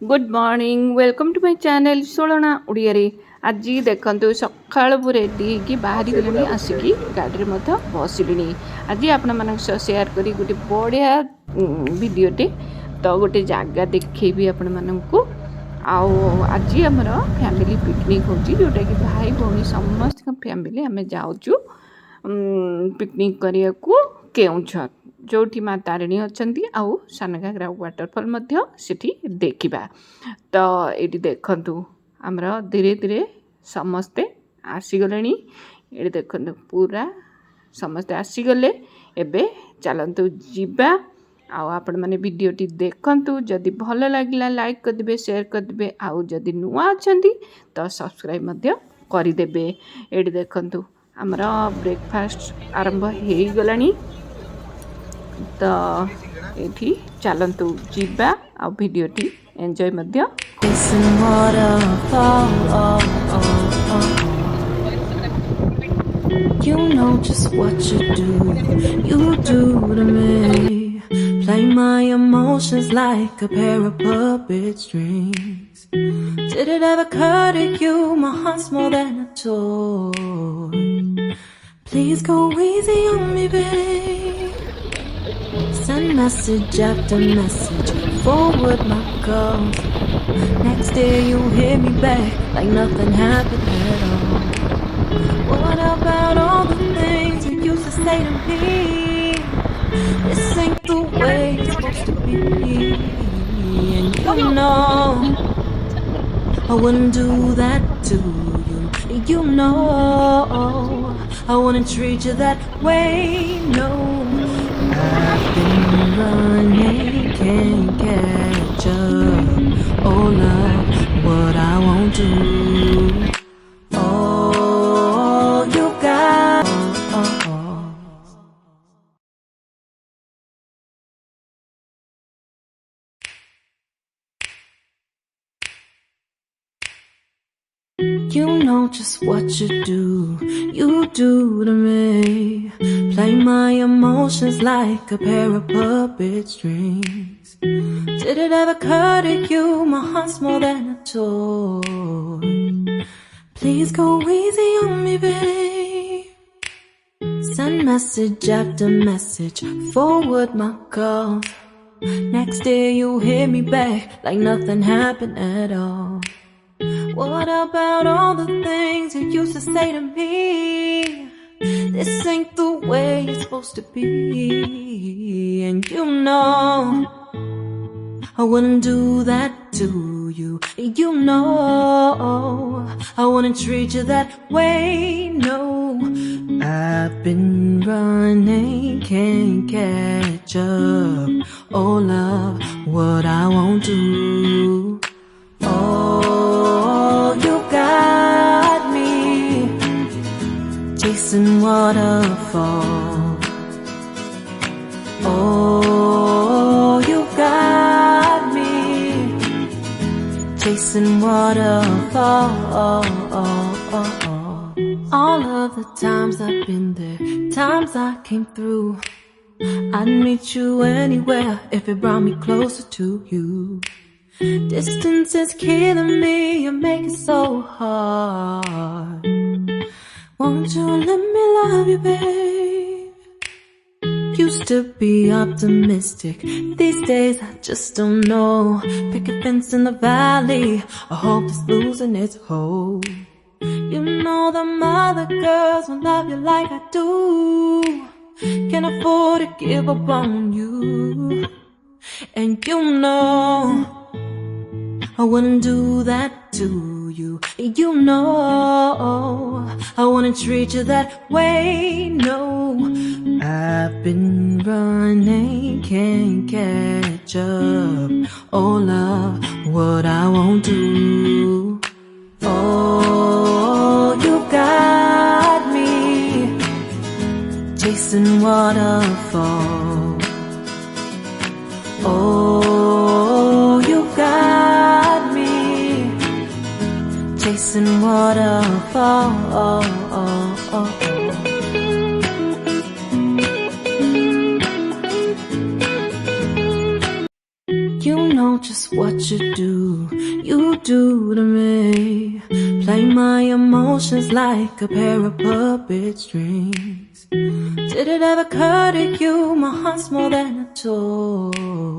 Good morning welcome to my channel सोलना ओडिया आज देखते सकाळु रेडी कि बाहरी गले आसिकी गाड़ी में बसली आज आपण मान सेयार करी गोटे बढ़िया वीडियोटे तो गोटे जगह देखी आपण मानक आज आमर फैमिली पिकनिक होची जोटा कि भाई भौणी समस्त फैमिली आम जाऊँ पिकनिक करने को केउंझर जोठी माँ तारिणी अच्छी आउ सानघागरा वाटरफॉल सेठी देखा तो ये देखु आमर धीरे धीरे समस्ते आसीगले ये देखु पूरा समस्ते आसीगले एबे चलतु जीवा आपण मैंने वीडियोटी देखंतु जदि भल लगिला लाइक करदे शेयर करदे आउ जदि नुआ अच्छी तो सब्सक्राइब मध्य करदे। ये देखंतु आमर ब्रेकफास्ट आरंभ हो गलानी तो ये चलतु जीवा आ वीडियोटी एंजॉय मध्य You know just what you do to me. Play my emotions like a pair of puppet strings. Did it ever occur to you my heart's more than a toy? Please go easy on me, babe. Send message after message, forward my calls. Next day you hit me back like nothing happened at all. What about all the things you used to say to me? This ain't the way it's supposed to be. And you know I wouldn't do that to you. You know I wouldn't treat you that way, no. I've been running, can't catch up. Oh love, what I won't do. Oh, you got You know just what you do to me. Play my emotions like a pair of puppet strings. Did it ever occur to you my heart's more than a toy? Please go easy on me, babe. Send message after message, forward my calls. Next day you hit me back like nothing happened at all. What about all the things you used to say to me? This ain't the way it's supposed to be. And you know I wouldn't do that to you. You know I wouldn't treat you that way, no. I've been running, can't catch up. Oh love, what I won't do. Oh, you got me chasing waterfalls. Oh, you got me chasing waterfalls. All of the times I've been there, times I came through, I'd meet you anywhere if it brought me closer to you. Distance is killing me, you make it so hard. Won't you let me love you, babe? Used to be optimistic, these days I just don't know. Pick a fence in the valley, I hope it's losing its hold. You know them other girls won't love you like I do. Can't afford to give up on you. And you know I wouldn't do that to you. You know I wouldn't treat you that way, no. I've been running, can't catch up. Oh love, what I won't do. Oh, you got me chasing waterfalls. Oh, you got me chasing waterfalls. You know just what you do to me. Play my emotions like a pair of puppet strings. Did it ever occur to you my heart's more than a toy?